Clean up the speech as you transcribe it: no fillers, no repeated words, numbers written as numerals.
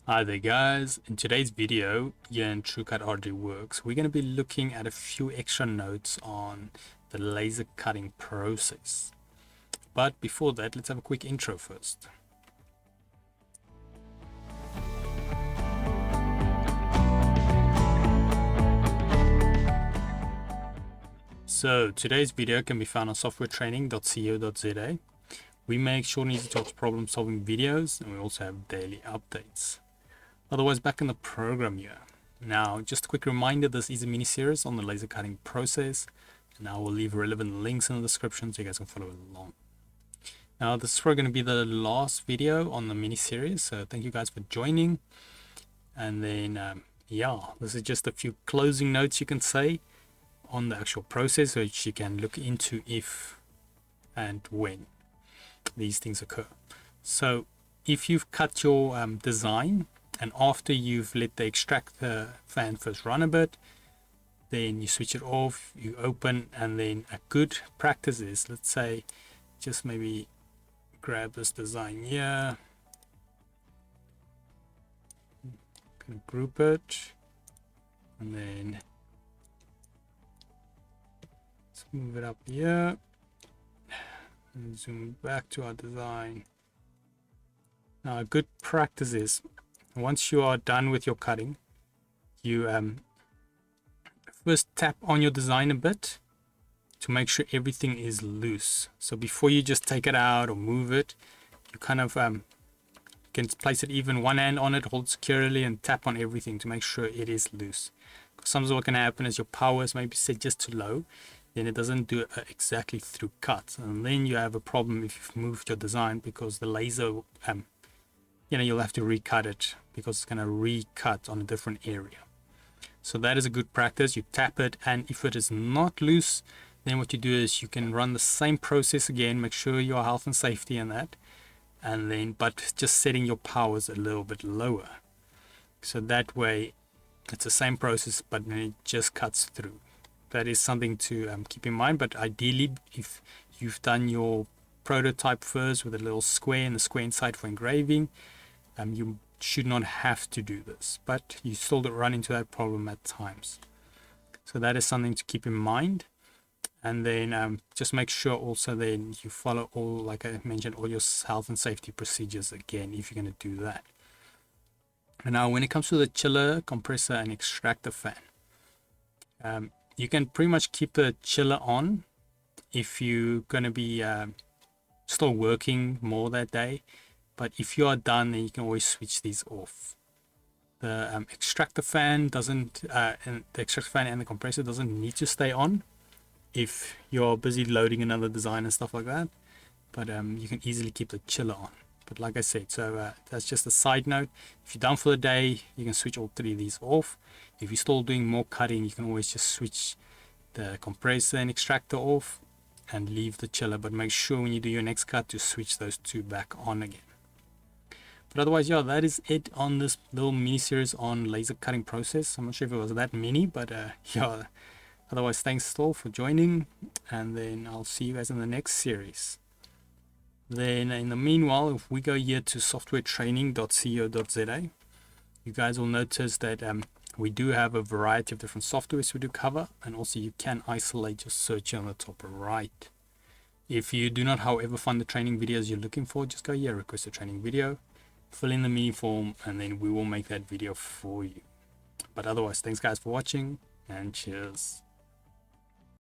Hi there guys, in today's video here in TruCUT RDWorks we're going to be looking at a few extra notes on the laser cutting process. But before that, let's have a quick intro first. So today's video can be found on softwaretraining.co.za. We make short and easy to watch problem solving videos, and we also have daily updates. Otherwise, back in the program here. Now, just a quick reminder, this is a mini-series on the laser cutting process, and I will leave relevant links in the description so you guys can follow along. Now, this is probably going to be the last video on the mini-series, so thank you guys for joining. And then, yeah, this is just a few closing notes you can say on the actual process, which you can look into if and when these things occur. So, if you've cut your design, and after you've let the extractor fan first run a bit, then you switch it off, you open, and then a good practice is, let's say, just maybe grab this design here, kind of group it, and then let's move it up here, and zoom back to our design. Now, a good practice is, once you are done with your cutting, you first tap on your design a bit to make sure everything is loose. So before you just take it out or move it, you kind of can place it even one hand on it, hold securely, and tap on everything to make sure it is loose. Because sometimes what can happen is your power is maybe set just too low, then it doesn't do exactly through cut, and then you have a problem if you've moved your design, because the laser you'll have to recut it because it's going to recut on a different area. So that is a good practice. You tap it, and if it is not loose, then what you do is you can run the same process again, make sure your health and safety in that, and then but just setting your powers a little bit lower. So that way it's the same process, but then it just cuts through. That is something to keep in mind. But ideally, if you've done your prototype first with a little square and the square inside for engraving, you should not have to do this, but you still run into that problem at times. So that is something to keep in mind. And then just make sure also then you follow all, like I mentioned, all your health and safety procedures again if you're going to do that. And now when it comes to the chiller, compressor, and extractor fan, you can pretty much keep the chiller on if you're going to be still working more that day. But if you are done, then you can always switch these off. The extractor fan doesn't, and the extractor fan and the compressor doesn't need to stay on if you're busy loading another design and stuff like that. But you can easily keep the chiller on. But like I said, so that's just a side note. If you're done for the day, you can switch all three of these off. If you're still doing more cutting, you can always just switch the compressor and extractor off and leave the chiller. But make sure when you do your next cut to switch those two back on again. But otherwise, yeah, that is it on this little mini series on laser cutting process. I'm not sure if it was that mini, but yeah, otherwise, thanks still for joining, and then I'll see you guys in the next series. Then in the meanwhile, if we go here to softwaretraining.co.za, you guys will notice that we do have a variety of different softwares we do cover, and also you can isolate your search on the top right. If you do not, however, find the training videos you're looking for, just go here, request a training video, fill in the mini form, and then we will make that video for you. But otherwise, thanks guys for watching, and cheers.